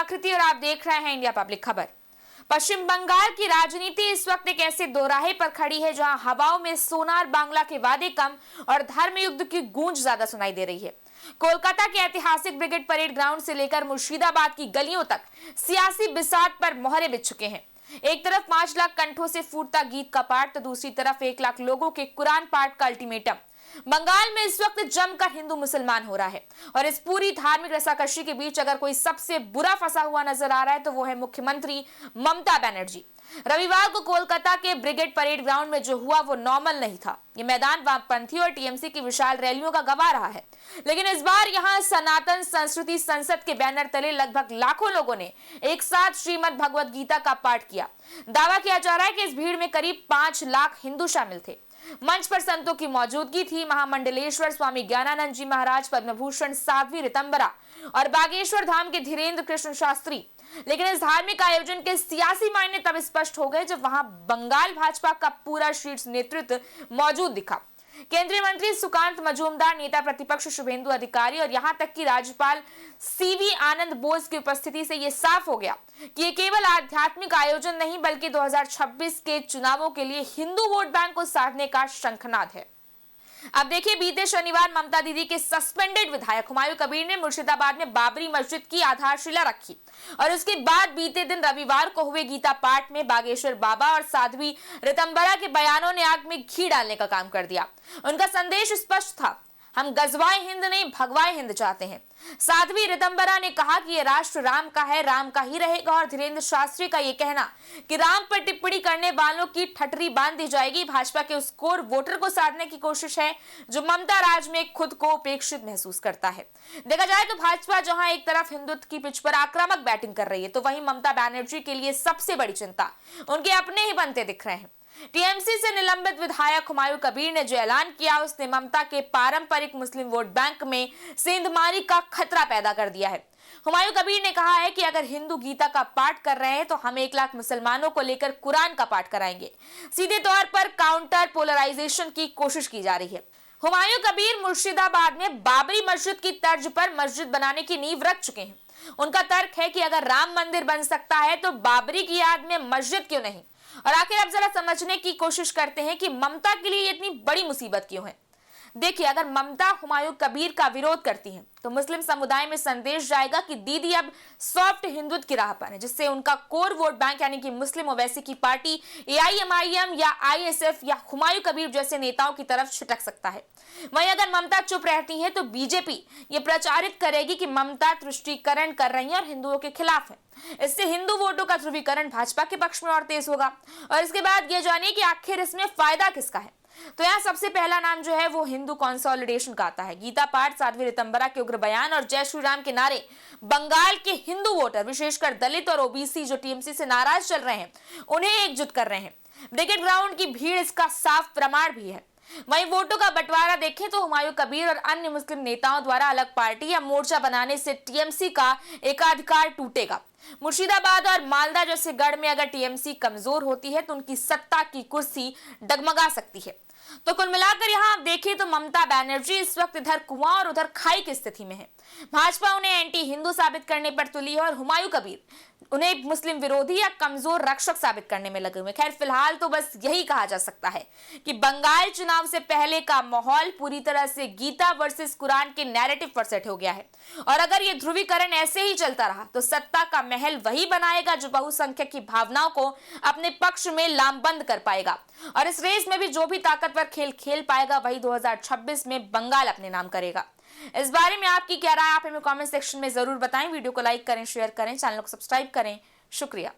आकृति और आप देख रहे हैं इंडिया पब्लिक खबर। पश्चिम बंगाल की राजनीति इस वक्त एक ऐसे दोराहे पर खड़ी है जहां हवाओं में सोनार बांग्ला के वादे कम और धर्म युद्ध की गूंज ज्यादा सुनाई दे रही है। कोलकाता के ऐतिहासिक ब्रिगेड परेड ग्राउंड से लेकर मुर्शिदाबाद की गलियों तक सियासी बिसात पर मोहरे बिछ चुके हैं। एक तरफ 5 लाख कंठों से फूटता गीत का पाठ तो दूसरी तरफ 1 लाख लोगों के कुरान पाठ का अल्टीमेटम। बंगाल में इस वक्त जमकर हिंदू मुसलमान हो रहा है और इस पूरी धार्मिक रसाकशी के बीच अगर कोई सबसे बुरा फंसा हुआ नजर आ रहा है तो वो है मुख्यमंत्री ममता बनर्जी। रविवार को कोलकाता के ब्रिगेड परेड ग्राउंड में जो हुआ वो नॉर्मल नहीं था। ये मैदान वामपंथी और टीएमसी की विशाल रैलियों का गवाह रहा है, लेकिन इस बार यहाँ सनातन संस्कृति संसद के बैनर तले लगभग लाखों लोगों ने एक साथ श्रीमद् भगवत गीता का पाठ किया। दावा किया जा रहा है कि इस भीड़ में करीब 5 लाख हिंदू शामिल थे। मंच पर संतों की मौजूदगी थी। महामंडलेश्वर स्वामी ज्ञानानंद जी महाराज, पद्मभूषण साध्वी ऋतंबरा और बागेश्वर धाम के धीरेन्द्र कृष्ण शास्त्री। लेकिन इस धार्मिक आयोजन के सियासी मायने तब स्पष्ट हो गए जब वहां बंगाल भाजपा का पूरा शीर्ष नेतृत्व मौजूद दिखा। केंद्रीय मंत्री सुकांत मजूमदार, नेता प्रतिपक्ष शुभेंदु अधिकारी और यहां तक कि राज्यपाल सीवी आनंद बोस की उपस्थिति से यह साफ हो गया कि ये केवल आध्यात्मिक आयोजन नहीं बल्कि 2026 के चुनावों के लिए हिंदू वोट बैंक को साधने का शंखनाद है। अब देखिए, बीते शनिवार ममता दीदी के सस्पेंडेड विधायक हुमायूं कबीर ने मुर्शिदाबाद में बाबरी मस्जिद की आधारशिला रखी और उसके बाद बीते दिन रविवार को हुए गीता पाठ में बागेश्वर बाबा और साध्वी ऋतंबरा के बयानों ने आग में घी डालने का काम कर दिया। उनका संदेश स्पष्ट था, हम गजवाए हिंद नहीं भगवाए हिंद चाहते हैं। साध्वी ऋतंबरा ने कहा कि यह राष्ट्र राम का है, राम का ही रहेगा और धीरेन्द्र शास्त्री का यह कहना कि राम पर टिप्पणी करने वालों की ठटरी बांध दी जाएगी भाजपा के उस कोर वोटर को साधने की कोशिश है जो ममता राज में खुद को उपेक्षित महसूस करता है। देखा जाए तो भाजपा जहां एक तरफ हिंदुत्व की पिच पर आक्रामक बैटिंग कर रही है तो वहीं ममता बनर्जी के लिए सबसे बड़ी चिंता उनके अपने ही बनते दिख रहे हैं। टीएमसी से निलंबित विधायक हुमायूं कबीर ने जो ऐलान किया उसने ममता के पारंपरिक मुस्लिम वोट बैंक में सेंधमारी का खतरा पैदा कर दिया है। हुमायूं कबीर ने कहा है कि अगर हिंदू गीता का पाठ कर रहे हैं तो हम 1 लाख मुसलमानों को लेकर कुरान का पाठ कराएंगे। सीधे तौर पर काउंटर पोलराइजेशन की कोशिश की जा रही है। हुमायूं कबीर मुर्शिदाबाद में बाबरी मस्जिद की तर्ज पर मस्जिद बनाने की नींव रख चुके हैं। उनका तर्क है कि अगर राम मंदिर बन सकता है तो बाबरी की याद में मस्जिद क्यों नहीं। और आखिर अब जरा समझने की कोशिश करते हैं कि ममता के लिए इतनी बड़ी मुसीबत क्यों है। देखिए, अगर ममता हुमायूं कबीर का विरोध करती हैं तो मुस्लिम समुदाय में संदेश जाएगा कि दीदी अब सॉफ्ट हिंदुत्व की राह पर है, जिससे उनका कोर वोट बैंक यानी कि मुस्लिम ओवैसी की पार्टी एआईएमआईएम या आईएसएफ या हुमायूं कबीर जैसे नेताओं की तरफ छिटक सकता है। वहीं अगर ममता चुप रहती है तो बीजेपी ये प्रचारित करेगी कि ममता तुष्टीकरण कर रही है और हिंदुओं के खिलाफ है। इससे हिंदू वोटों का ध्रुवीकरण भाजपा के पक्ष में और तेज होगा। और इसके बाद ये जानिए कि आखिर इसमें फायदा किसका है। तो यहाँ सबसे पहला नाम जो है वो हिंदू कंसोलिडेशन का आता है। गीता पाठ, साध्वी ऋतंबरा के उग्र बयान और जय श्री राम के नारे बंगाल के हिंदू वोटर, विशेषकर दलित और ओबीसी जो टीएमसी से नाराज चल रहे हैं, उन्हें एकजुट कर रहे हैं। ब्रिगेड ग्राउंड की भीड़ इसका साफ प्रमाण भी है। वहीं वोटों का बंटवारा देखें तो हुमायूं कबीर और अन्य मुस्लिम नेताओं द्वारा अलग पार्टी या मोर्चा बनाने से टीएमसी का एकाधिकार टूटेगा। मुर्शिदाबाद और मालदा जैसे गढ़ में अगर टीएमसी कमजोर होती है तो उनकी सत्ता की कुर्सी डगमगा सकती है। तो कुल मिलाकर यहाँ आप देखें तो ममता बनर्जी इस वक्त इधर कुआं और उधर खाई की स्थिति में है। भाजपा उन्हें एंटी हिंदू साबित करने पर तुली है और हुमायूं कबीर उन्हें मुस्लिम विरोधी या कमजोर रक्षक साबित करने में लगे हुए। खैर, फिलहाल तो बस यही कहा जा सकता है कि बंगाल चुनाव से पहले का माहौल पूरी तरह से गीता वर्सेस कुरान के नैरेटिव पर सेट हो गया है और अगर ये ध्रुवीकरण ऐसे ही चलता रहा तो सत्ता का महल वही बनाएगा जो बहुसंख्यक की भावनाओं को अपने पक्ष में लामबंद कर पाएगा और इस रेस में भी जो भी ताकतवर खेल खेल पाएगा वही 2026 में बंगाल अपने नाम करेगा। इस बारे में आपकी क्या राय, आप हमें कमेंट सेक्शन में जरूर बताएं। वीडियो को लाइक करें, शेयर करें, चैनल को सब्सक्राइब करें। शुक्रिया।